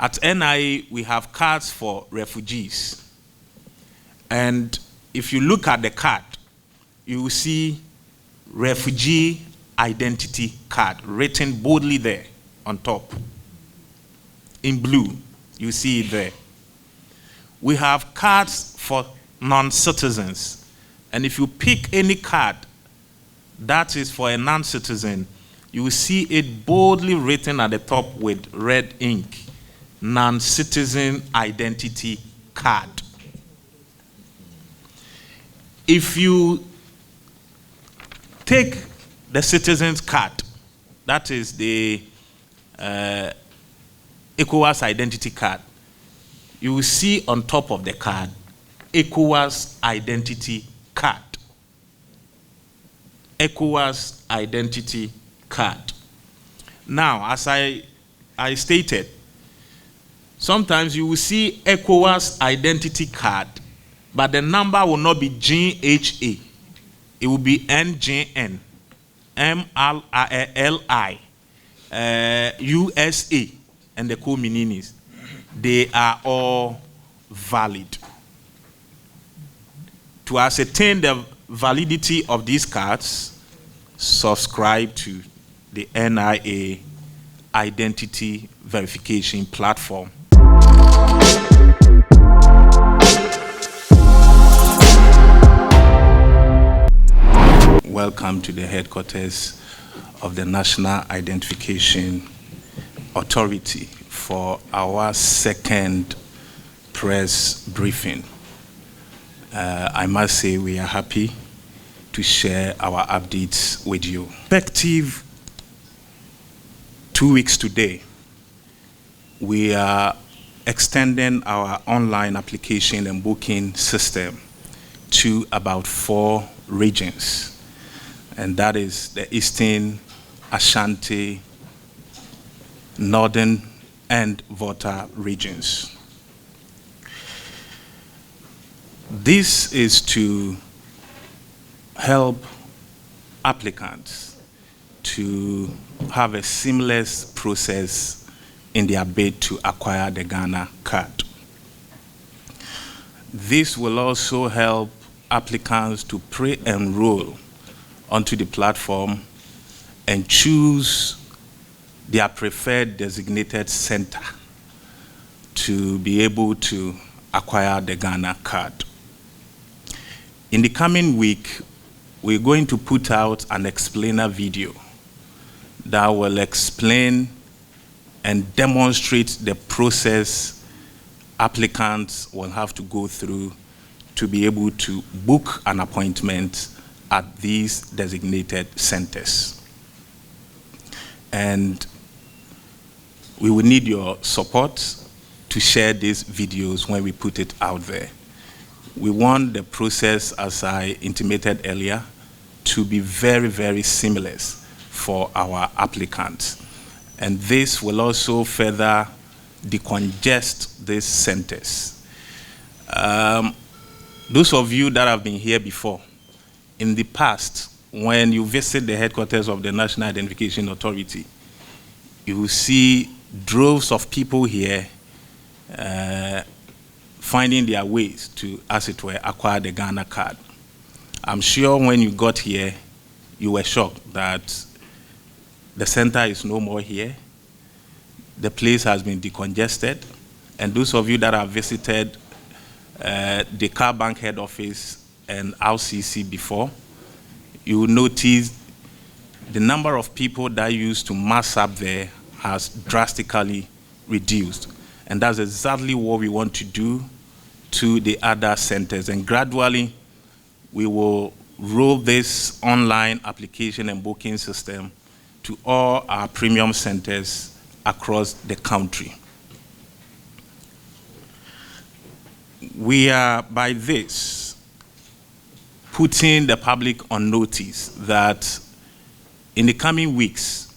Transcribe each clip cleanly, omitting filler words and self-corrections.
At NIA, we have cards for refugees. And if you look at the card, you will see refugee identity card written boldly there on top. In blue, you see it there. We have cards for non-citizens. And if you pick any card that is for a non-citizen, you will see it boldly written at the top with red ink, non-citizen identity card. If you take the citizen's card, that is the ECOWAS identity card, you will see on top of the card, ECOWAS identity card. ECOWAS identity card. Now, as I stated, sometimes you will see ECOWAS identity card, but the number will not be GHA. It will be NJN, MLI, USA, and the co-mininis. They are all valid. To ascertain the validity of these cards, subscribe to the NIA Identity Verification Platform. Welcome to the headquarters of the National Identification Authority for our second press briefing. I must say we are happy to share our updates with you. Effective 2 weeks today, we are extending our online application and booking system to about 4 regions. And that is the Eastern, Ashanti, Northern, and Volta regions. This is to help applicants to have a seamless process in their bid to acquire the Ghana card. This will also help applicants to pre-enroll onto the platform and choose their preferred designated center to be able to acquire the Ghana card. In the coming week, we're going to put out an explainer video that will explain and demonstrate the process applicants will have to go through to be able to book an appointment at these designated centers. And we will need your support to share these videos when we put it out there. We want the process, as I intimated earlier, to be very, very seamless for our applicants. And this will also further decongest these centers. Those of you that have been here before, in the past, when you visit the headquarters of the National Identification Authority, you will see droves of people here finding their ways to, as it were, acquire the Ghana card. I'm sure when you got here, you were shocked that the center is no more here. The place has been decongested. And those of you that have visited the Car Bank head office and RCC before, you will notice the number of people that used to mass up there has drastically reduced. And that's exactly what we want to do to the other centers. And gradually, we will roll this online application and booking system to all our premium centers across the country. We are, by this, putting the public on notice that in the coming weeks,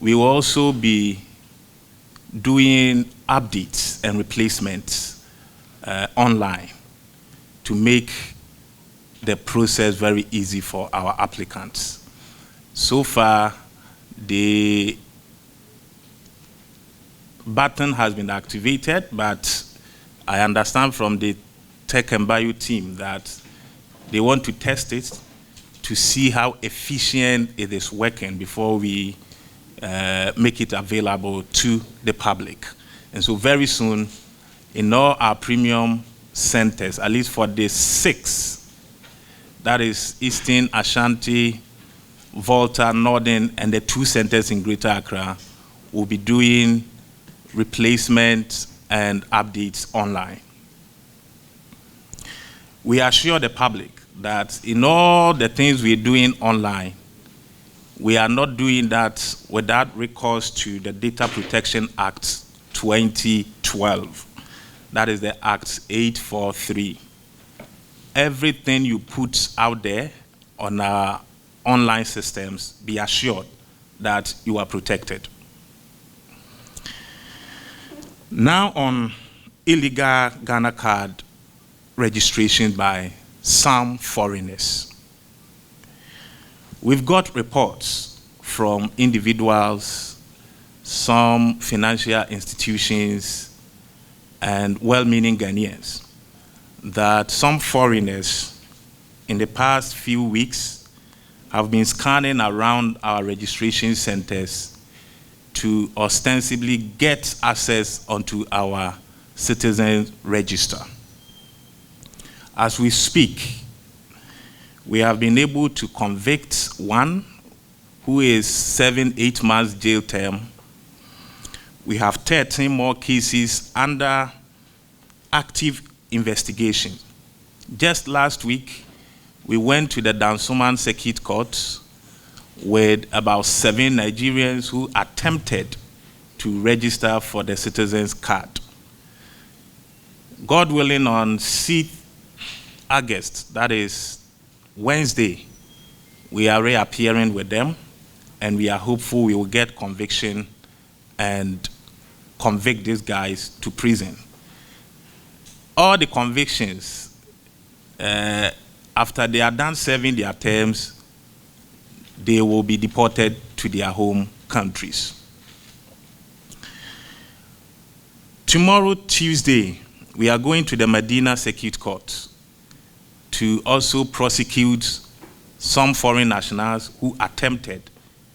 we will also be doing updates and replacements online to make the process very easy for our applicants. So far, the button has been activated, but I understand from the Tech and Bio team that they want to test it to see how efficient it is working before we make it available to the public. And so very soon, in all our premium centers, at least for the 6, that is Eastern, Ashanti, Volta, Northern, and the 2 centers in Greater Accra, will be doing replacement and updates online. We assure the public that in all the things we're doing online, we are not doing that without recourse to the Data Protection Act 2012. That is the Act 843. Everything you put out there on our online systems, be assured that you are protected. Now on illegal Ghana card registration by some foreigners. We've got reports from individuals, some financial institutions, and well-meaning Ghanaians that some foreigners in the past few weeks have been scanning around our registration centers to ostensibly get access onto our citizen register. As we speak, we have been able to convict one who is 7-8 months jail term. We have 13 more cases under active investigation. Just last week, we went to the Dansoman Circuit Court with about 7 Nigerians who attempted to register for the citizens card. God willing, on 6th August, that is Wednesday, we are reappearing with them, and we are hopeful we will get conviction and convict these guys to prison. All the convictions, after they are done serving their terms, they will be deported to their home countries. Tomorrow, Tuesday, we are going to the Medina Circuit Court to also prosecute some foreign nationals who attempted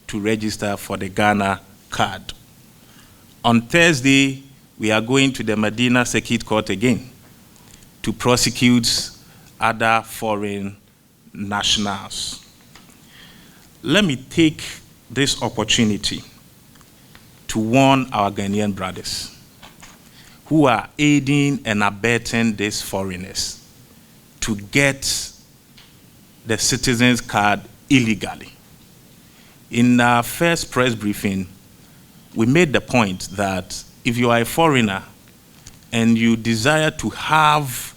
to register for the Ghana card. On Thursday, we are going to the Medina Circuit Court again to prosecute other foreign nationals. Let me take this opportunity to warn our Ghanaian brothers who are aiding and abetting these foreigners to get the citizens card illegally. In our first press briefing, we made the point that if you are a foreigner and you desire to have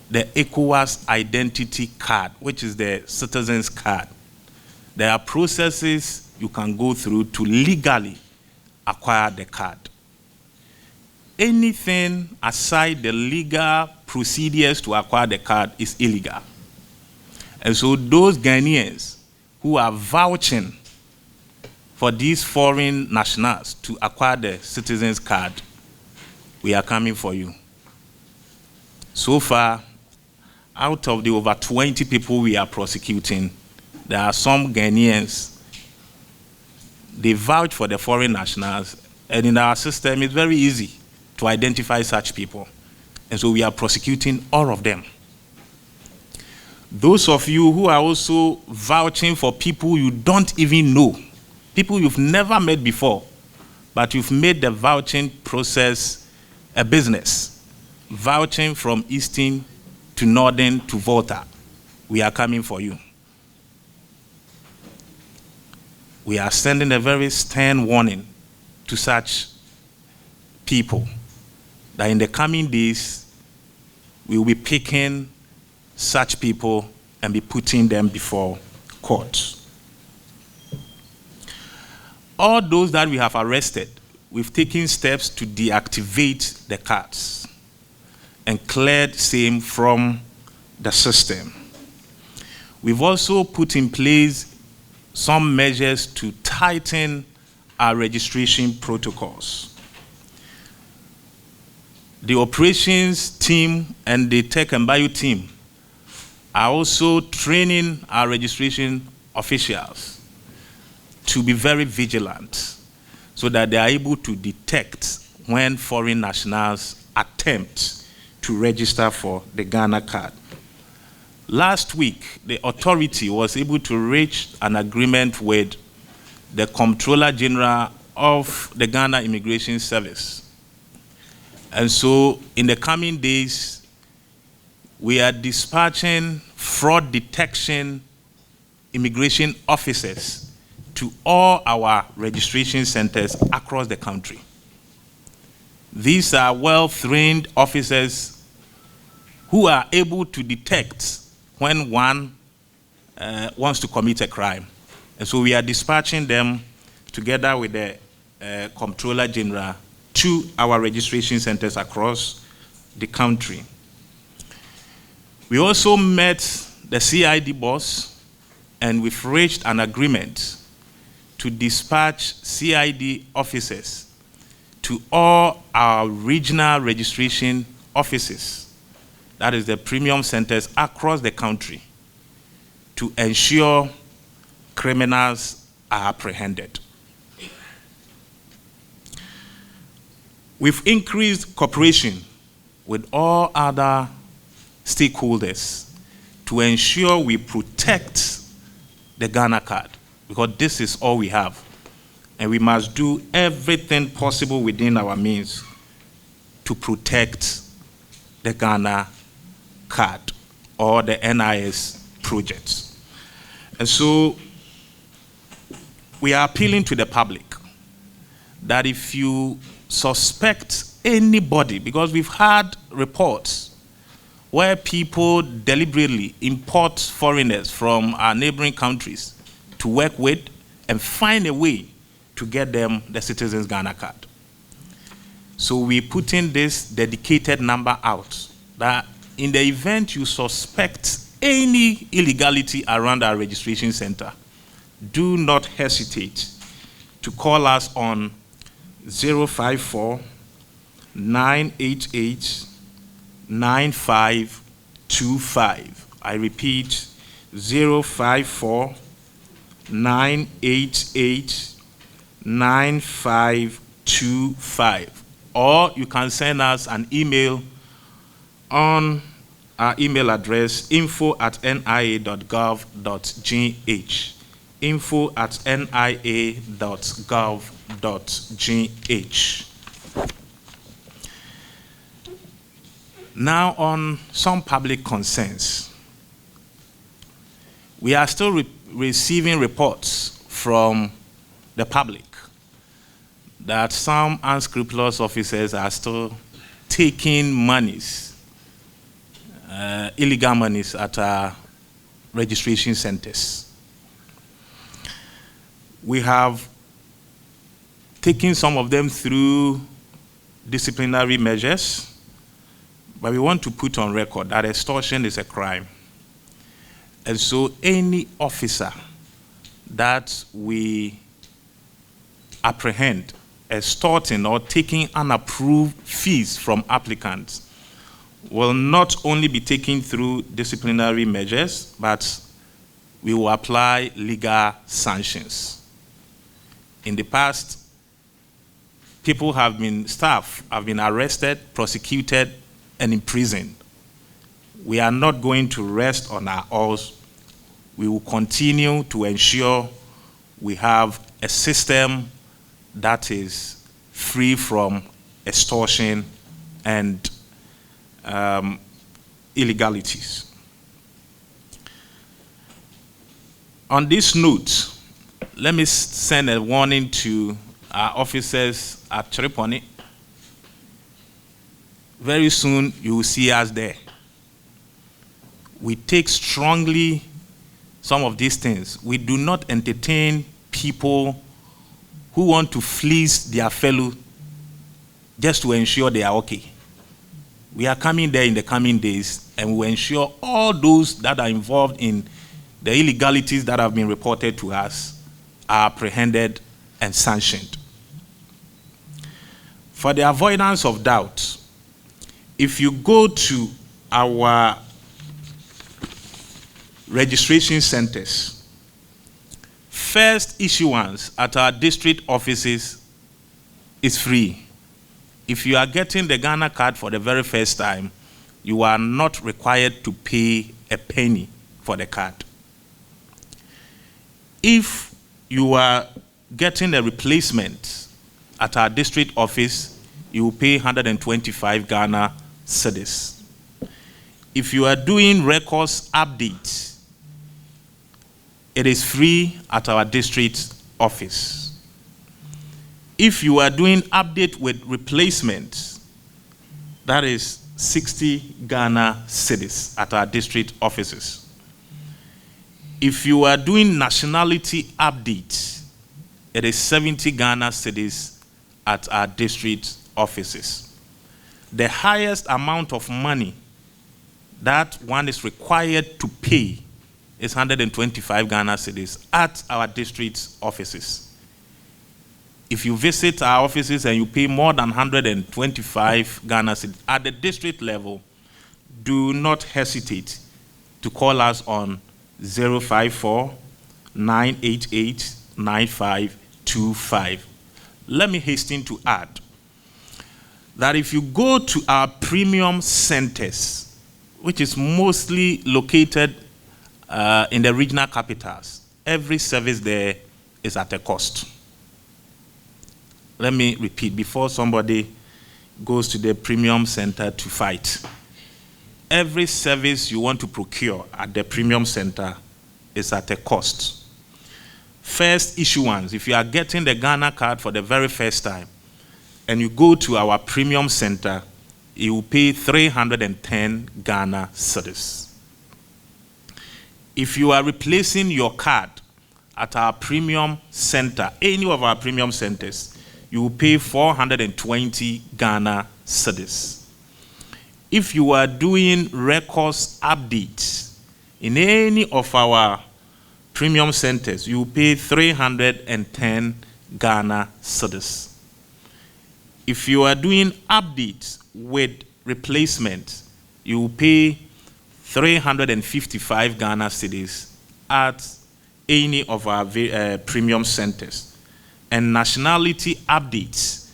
the ECOWAS identity card, which is the citizens card, there are processes you can go through to legally acquire the card. Anything aside the legal procedures to acquire the card is illegal. And so those Ghanaians who are vouching for these foreign nationals to acquire the citizens card, we are coming for you. So far, out of the over 20 people we are prosecuting, there are some Ghanaians, they vouch for the foreign nationals, and in our system, it's very easy to identify such people. And so we are prosecuting all of them. Those of you who are also vouching for people you don't even know, people you've never met before, but you've made the vouching process a business, vouching from Eastern to Northern to Volta, we are coming for you. We are sending a very stern warning to such people that in the coming days, we will be picking such people and be putting them before court. All those that we have arrested, we've taken steps to deactivate the cards and cleared same from the system. We've also put in place some measures to tighten our registration protocols. The operations team and the tech and bio team are also training our registration officials to be very vigilant so that they are able to detect when foreign nationals attempt to register for the Ghana card. Last week, the authority was able to reach an agreement with the Comptroller General of the Ghana Immigration Service. And so in the coming days, we are dispatching fraud detection immigration officers to all our registration centers across the country. These are well-trained officers who are able to detect when one wants to commit a crime. And so we are dispatching them together with the Comptroller General to our registration centers across the country. We also met the CID boss, and we've reached an agreement to dispatch CID officers to all our regional registration offices, that is the premium centers across the country, to ensure criminals are apprehended. We've increased cooperation with all other stakeholders to ensure we protect the Ghana card, because this is all we have. And we must do everything possible within our means to protect the Ghana card or the NIS projects. And so we are appealing to the public that if you suspect anybody, because we've had reports where people deliberately import foreigners from our neighboring countries to work with and find a way to get them the Citizens Ghana card. So we put in this dedicated number out that in the event you suspect any illegality around our registration center, do not hesitate to call us on 054 988 9525. I repeat, 054 988 9525. Or you can send us an email on our email address, info@nia.gov.gh. info@nia.gov.gh. Now on some public concerns. We are still receiving reports from the public that some unscrupulous officers are still taking monies, illegal monies at our registration centers. We have taken some of them through disciplinary measures, but we want to put on record that extortion is a crime. And so any officer that we apprehend extorting or taking unapproved fees from applicants will not only be taken through disciplinary measures, but we will apply legal sanctions. In the past, staff have been arrested, prosecuted, and imprisoned. We are not going to rest on our oars. We will continue to ensure we have a system that is free from extortion and illegalities. On this note, let me send a warning to our officers at Tripoli. Very soon you will see us there. We take strongly some of these things. We do not entertain people who want to fleece their fellow just to ensure they are okay. We are coming there in the coming days, and we will ensure all those that are involved in the illegalities that have been reported to us are apprehended and sanctioned. For the avoidance of doubt, If you go to our registration centers, first issuance at our district offices is free. If you are getting the Ghana card for the very first time, you are not required to pay a penny for the card. If you are getting a replacement at our district office, you will pay 125 Ghana cedis. If you are doing records updates, it is free at our district office. If you are doing update with replacement, that is 60 Ghana cedis at our district offices. If you are doing nationality update, it is 70 Ghana cedis at our district offices. The highest amount of money that one is required to pay is 125 Ghana cedis at our district offices. If you visit our offices and you pay more than 125 Ghana cedis at the district level, do not hesitate to call us on 054-988-9525. Let me hasten to add that if you go to our premium centers, which is mostly located in the regional capitals, every service there is at a cost. Let me repeat before somebody goes to the premium center to fight. Every service you want to procure at the premium center is at a cost. First issuance, if you are getting the Ghana card for the very first time and you go to our premium center, you will pay 310 Ghana cedis. If you are replacing your card at our premium center, any of our premium centers, you will pay 420 Ghana cedis. If you are doing records updates in any of our premium centers, you will pay 310 Ghana cedis. If you are doing updates with replacement, you will pay 355 Ghana cedis at any of our premium centers. And nationality updates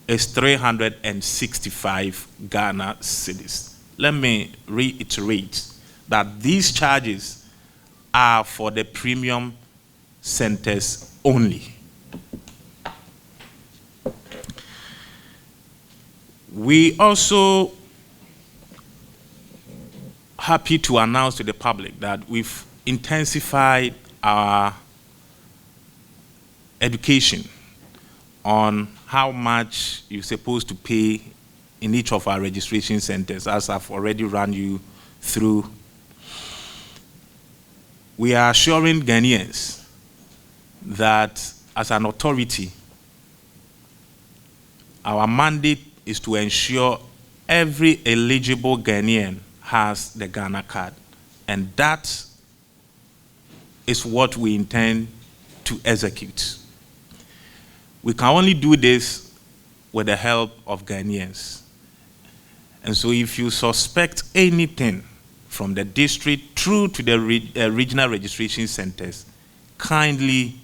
is 365 Ghana cedis. Let me reiterate that these charges are for the premium centers only. We also happy to announce to the public that we've intensified our education on how much you're supposed to pay in each of our registration centers, as I've already run you through. We are assuring Ghanaians that as an authority, our mandate is to ensure every eligible Ghanaian has the Ghana card. And that is what we intend to execute. We can only do this with the help of Ghanaians. And so if you suspect anything from the district through to the regional registration centers, kindly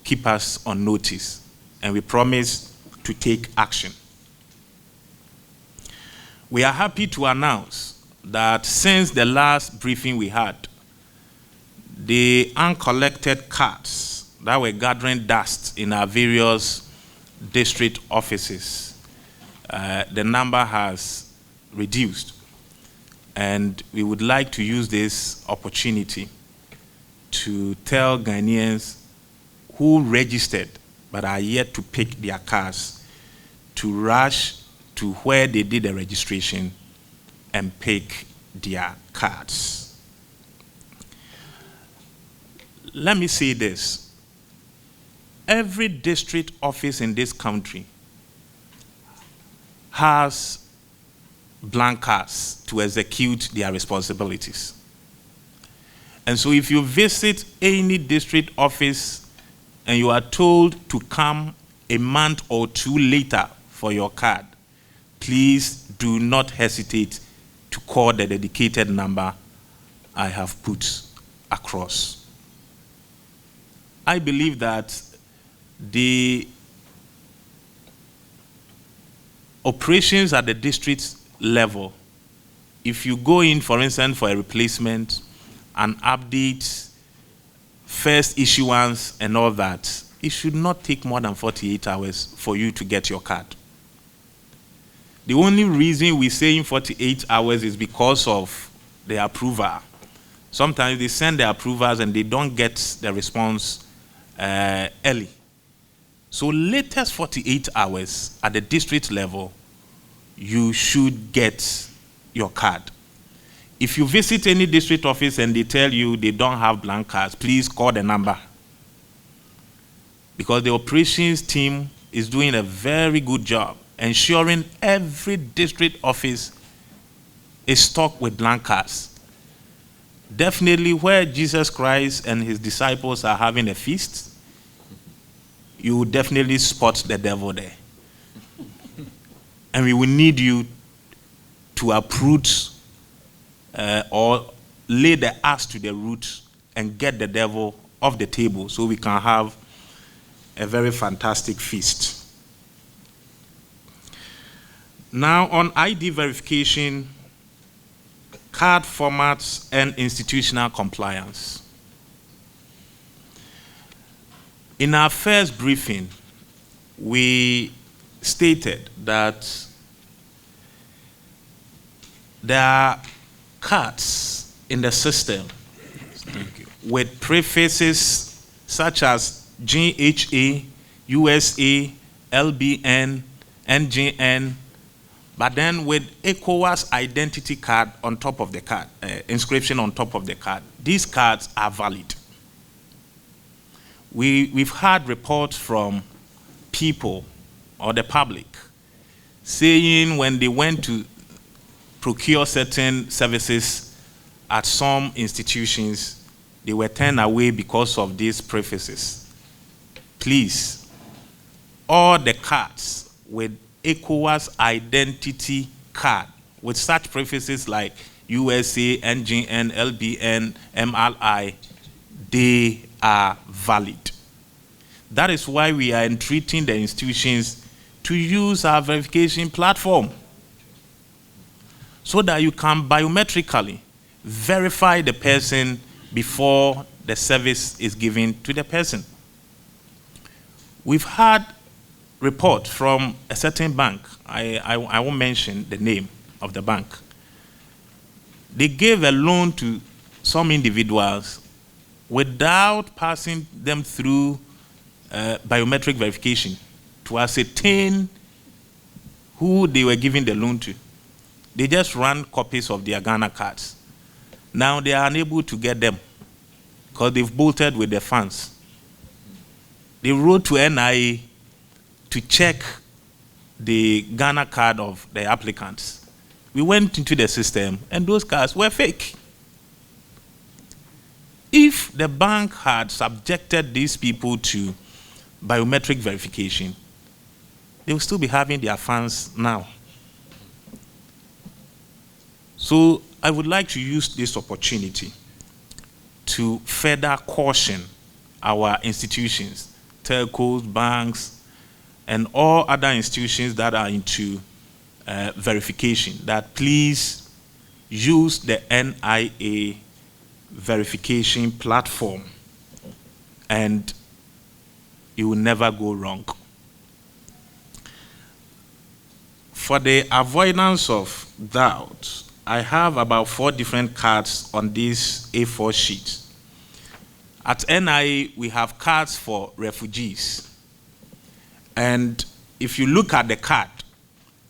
keep us on notice, and we promise to take action. We are happy to announce that since the last briefing we had, the uncollected cards that were gathering dust in our various district offices, the number has reduced. And we would like to use this opportunity to tell Ghanaians who registered but are yet to pick their cards to rush to where they did the registration and pick their cards. Let me say this. Every district office in this country has blank cards to execute their responsibilities. And so if you visit any district office and you are told to come a month or two later for your card, please do not hesitate to call the dedicated number I have put across. I believe that the operations at the district level, if you go in, for instance, for a replacement, an update, first issuance, and all that, it should not take more than 48 hours for you to get your card. The only reason we're saying 48 hours is because of the approval. Sometimes they send the approvals and they don't get the response early. So latest 48 hours at the district level, you should get your card. If you visit any district office and they tell you they don't have blank cards, please call the number. Because the operations team is doing a very good job ensuring every district office is stocked with blank cards. Definitely where Jesus Christ and his disciples are having a feast, you will definitely spot the devil there. And we will need you to uproot or lay the axe to the root and get the devil off the table so we can have a very fantastic feast. Now on ID verification, card formats, and institutional compliance. In our first briefing, we stated that there are cards in the system with prefaces such as GHA, USA, LBN, NGN, but then with ECOWAS identity card on top of the card, inscription on top of the card. These cards are valid. We've had reports from people or the public saying when they went to procure certain services at some institutions, they were turned away because of these prefaces. Please, all the cards with ECOWAS identity card with such prefaces like USA, NGN, LBN, MLI, they are valid. That is why we are entreating the institutions to use our verification platform so that you can biometrically verify the person before the service is given to the person. We've had report from a certain bank. I won't mention the name of the bank. They gave a loan to some individuals without passing them through biometric verification to ascertain who they were giving the loan to. They just ran copies of their Ghana cards. Now they are unable to get them because they've bolted with the funds. They wrote to NIA to check the Ghana card of the applicants. We went into the system and those cards were fake. If the bank had subjected these people to biometric verification, they will still be having their funds now. So I would like to use this opportunity to further caution our institutions, telcos, banks, and all other institutions that are into verification, that please use the NIA verification platform and you will never go wrong. For the avoidance of doubt, I have about 4 different cards on this A4 sheet. At NIA, we have cards for refugees. And if you look at the card,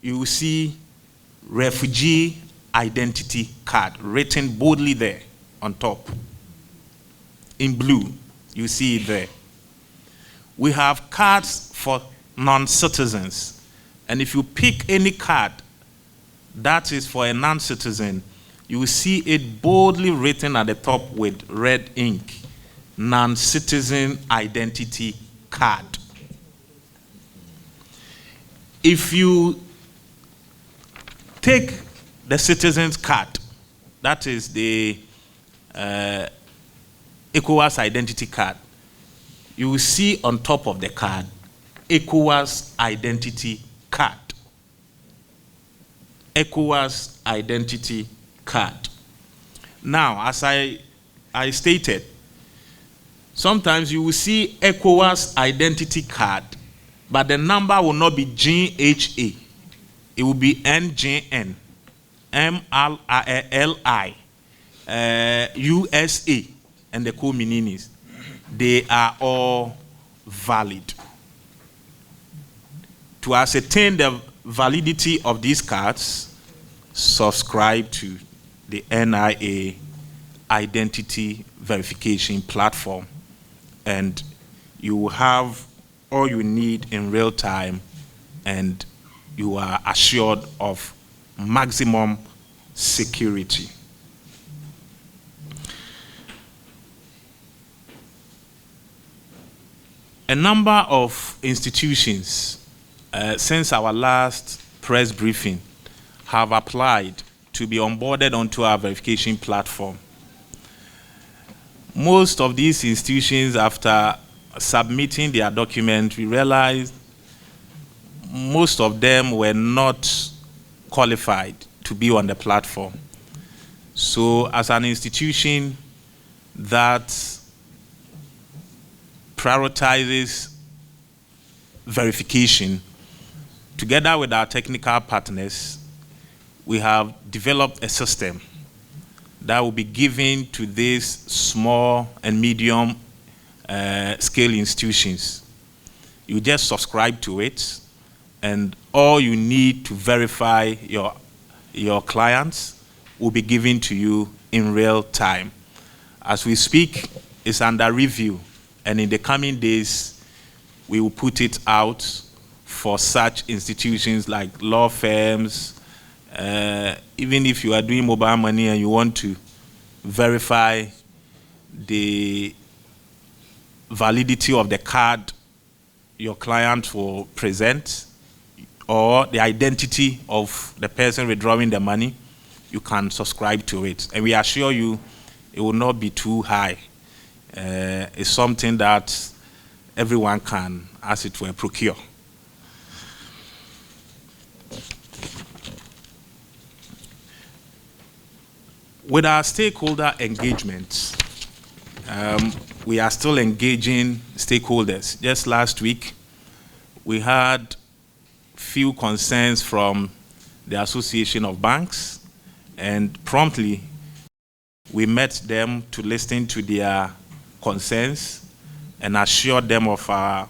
you will see refugee identity card written boldly there on top. In blue, you see it there. We have cards for non-citizens. And if you pick any card that is for a non-citizen, you will see it boldly written at the top with red ink, non-citizen identity card. If you take the citizen's card, that is the ECOWAS identity card. You will see on top of the card, ECOWAS identity card. ECOWAS identity card. Now, as I stated, sometimes you will see ECOWAS identity card, but the number will not be GHA. It will be NJN, MLI, USA, and the co-mininis. They are all valid. To ascertain the validity of these cards, subscribe to the NIA identity verification platform, and you will have all you need in real time, and you are assured of maximum security. A number of institutions, since our last press briefing, have applied to be onboarded onto our verification platform. Most of these institutions, after submitting their document, we realized most of them were not qualified to be on the platform. So as an institution that prioritizes verification, together with our technical partners, we have developed a system that will be given to these small and medium scale institutions. You just subscribe to it, and all you need to verify your clients will be given to you in real time. As we speak, it's under review, and in the coming days, we will put it out for such institutions like law firms. Even if you are doing mobile money and you want to verify the validity of the card your client will present, or the identity of the person withdrawing the money, you can subscribe to it. And we assure you it will not be too high. It's something that everyone can, as it were, procure. With our stakeholder engagement, we are still engaging stakeholders. Just last week, we had few concerns from the Association of Banks, and promptly we met them to listen to their concerns and assure them of our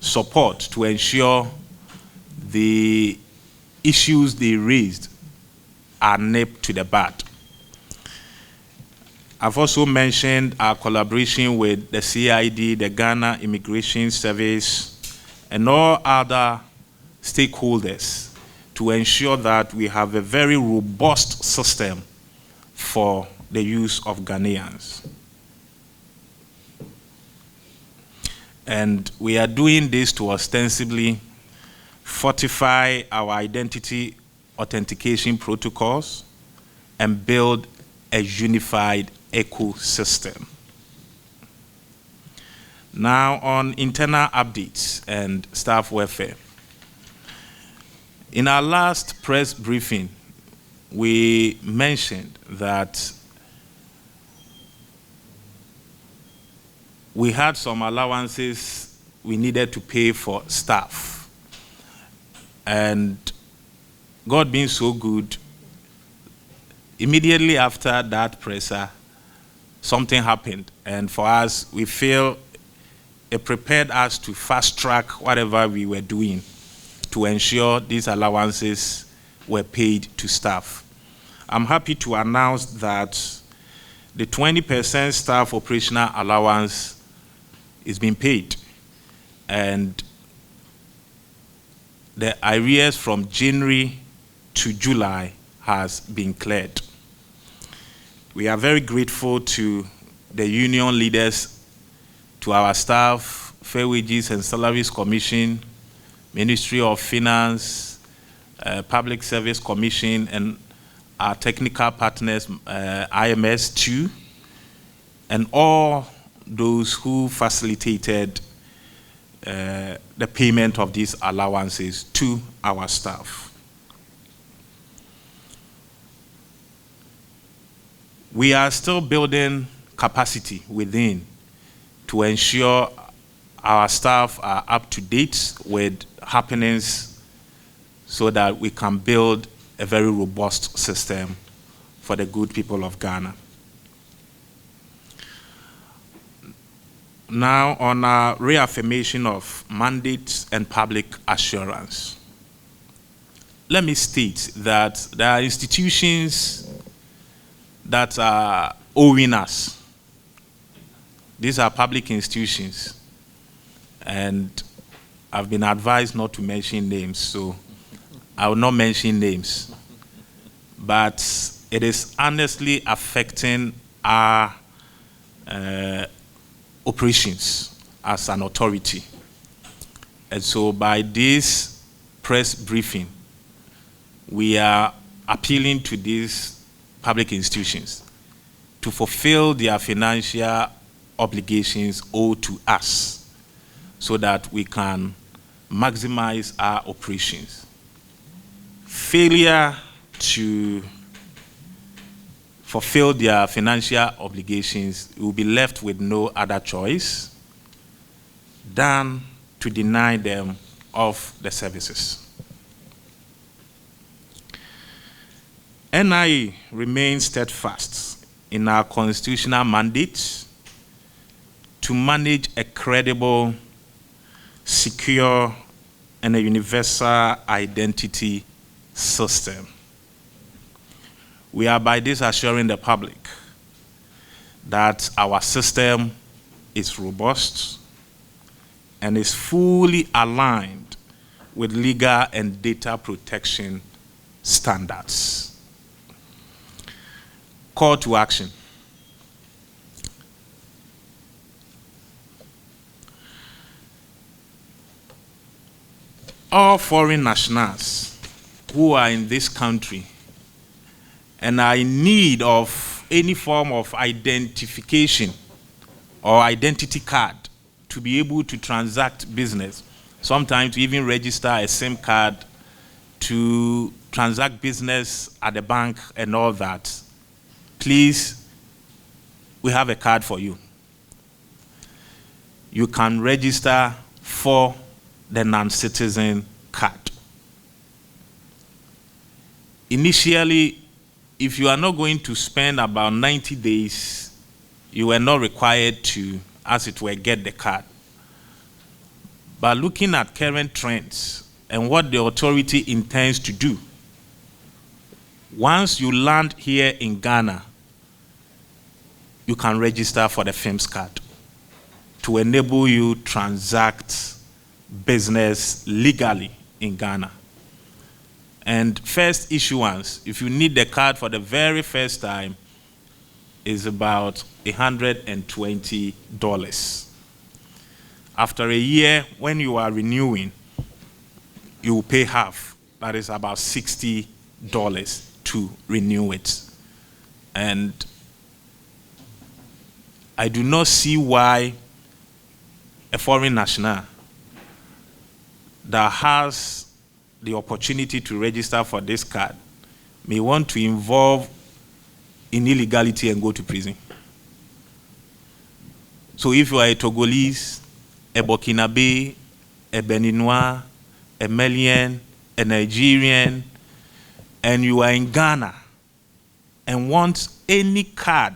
support to ensure the issues they raised are nipped to the bud. I've also mentioned our collaboration with the CID, the Ghana Immigration Service, and all other stakeholders to ensure that we have a very robust system for the use of Ghanaians. And we are doing this to ostensibly fortify our identity authentication protocols and build a unified ecosystem. Now, on internal updates and staff welfare. In our last press briefing, we mentioned that we had some allowances we needed to pay for staff. And God being so good, immediately after that presser, something happened. And for us, we feel it prepared us to fast track whatever we were doing to ensure these allowances were paid to staff. I'm happy to announce that the 20% staff operational allowance is being paid, and the arrears from January to July has been cleared. We are very grateful to the union leaders, to our staff, Fair Wages and Salaries Commission, Ministry of Finance, Public Service Commission, and our technical partners, IMS too, and all those who facilitated the payment of these allowances to our staff. We are still building capacity within to ensure our staff are up to date with happenings so that we can build a very robust system for the good people of Ghana. Now, on our reaffirmation of mandates and public assurance, let me state that there are institutions that are owing us. These are public institutions, and I've been advised not to mention names, so I will not mention names. But it is honestly affecting our operations as an authority. And so by this press briefing, we are appealing to these public institutions to fulfill their financial obligations owed to us so that we can maximize our operations. Failure to fulfill their financial obligations will be left with no other choice than to deny them of the services. NIA remains steadfast in our constitutional mandate to manage a credible, secure, and a universal identity system. We are by this assuring the public that our system is robust and is fully aligned with legal and data protection standards. Call to action. All foreign nationals who are in this country and are in need of any form of identification or identity card to be able to transact business, sometimes even register a SIM card to transact business at the bank and all that, please, we have a card for you. You can register for the non-citizen card. Initially, if you are not going to spend about 90 days, you are not required to, as it were, get the card. But looking at current trends and what the authority intends to do, once you land here in Ghana, you can register for the FIMS card to enable you transact business legally in Ghana. And first issuance, if you need the card for the very first time, is about $120. After a year, when you are renewing, you will pay half. That is about $60 to renew it. And I do not see why a foreign national that has the opportunity to register for this card may want to involve in illegality and go to prison. So if you are a Togolese, a Burkinabe, a Beninois, a Malian, a Nigerian, and you are in Ghana and want any card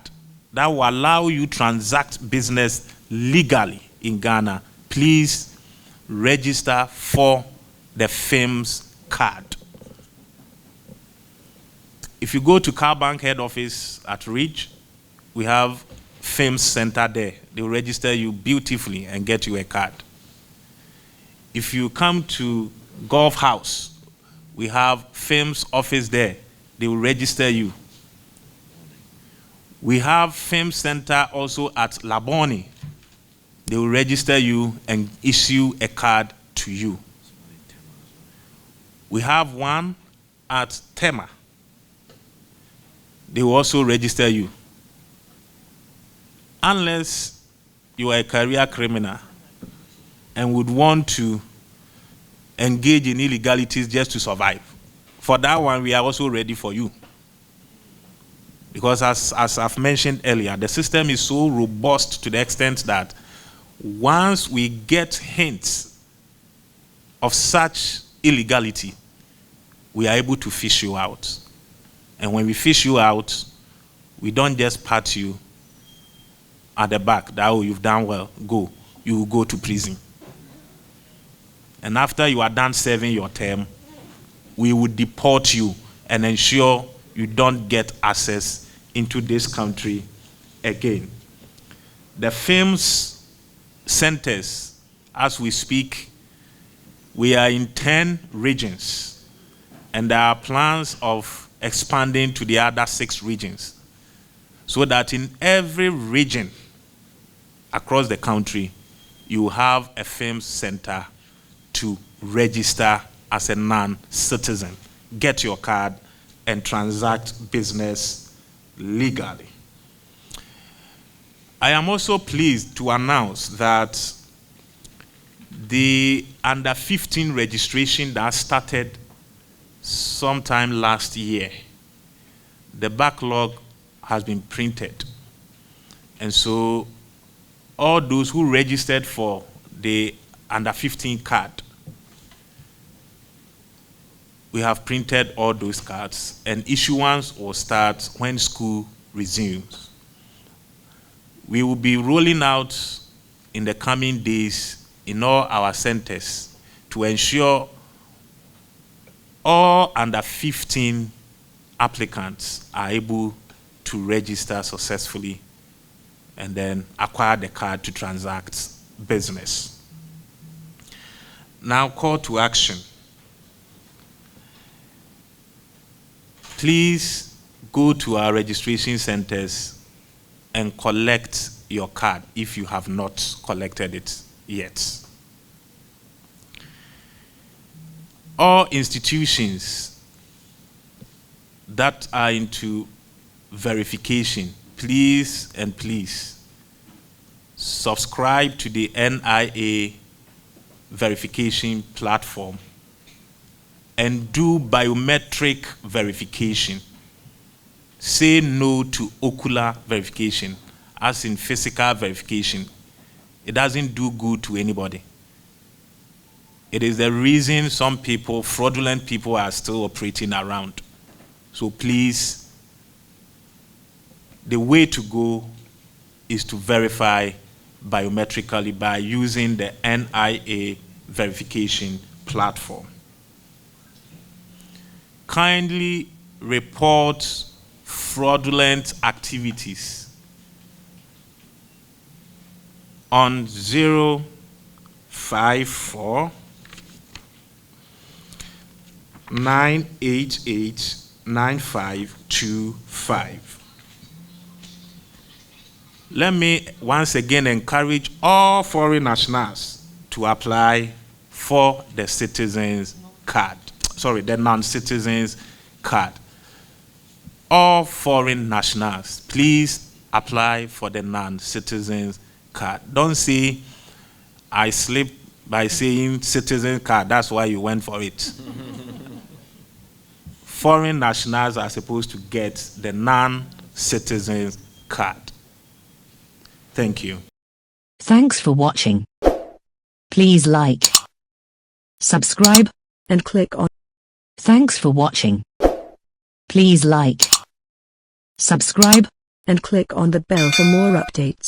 that will allow you to transact business legally in Ghana, please register for the FIMS card. If you go to Car Bank head office at Ridge, we have FIMS center there. They will register you beautifully and get you a card. If you come to Gulf House, we have FIMS office there. They will register you. We have FIMS center also at Laboni. They will register you and issue a card to you. We have one at Tema. They will also register you. Unless you are a career criminal and would want to engage in illegalities just to survive. For that one, we are also ready for you. Because as I've mentioned earlier, the system is so robust to the extent that once we get hints of such illegality, we are able to fish you out. And when we fish you out, we don't just pat you at the back that, oh, you've done well, go. You will go to prison. And after you are done serving your term, we will deport you and ensure you don't get access into this country again. The film's centers, as we speak, we are in 10 regions, and there are plans of expanding to the other 6 regions, so that in every region across the country, you have a film center to register as a non-citizen, get your card, and transact business legally. I am also pleased to announce that the under 15 registration that started sometime last year, the backlog has been printed. And so all those who registered for the under 15 card, we have printed all those cards, and issuance will start when school resumes. We will be rolling out in the coming days in all our centers to ensure all under 15 applicants are able to register successfully and then acquire the card to transact business. Now, call to action. Please go to our registration centers and collect your card if you have not collected it yet. All institutions that are into verification, please and please subscribe to the NIA verification platform and do biometric verification. Say no to ocular verification, as in physical verification. It doesn't do good to anybody. It is the reason some people, fraudulent people, are still operating around. So please, the way to go is to verify biometrically by using the NIA verification platform. Kindly report fraudulent activities on 054 988 9525. Let me once again encourage all foreign nationals to apply for the citizens card. Sorry, the non-citizens card. All foreign nationals, please apply for the non-citizens card. Don't say, I slipped by saying citizen card, that's why you went for it. Foreign nationals are supposed to get the non-citizens card. Thank you. Thanks for watching. Please like, subscribe, and click on. Thanks for watching. Please like, subscribe, and click on the bell for more updates.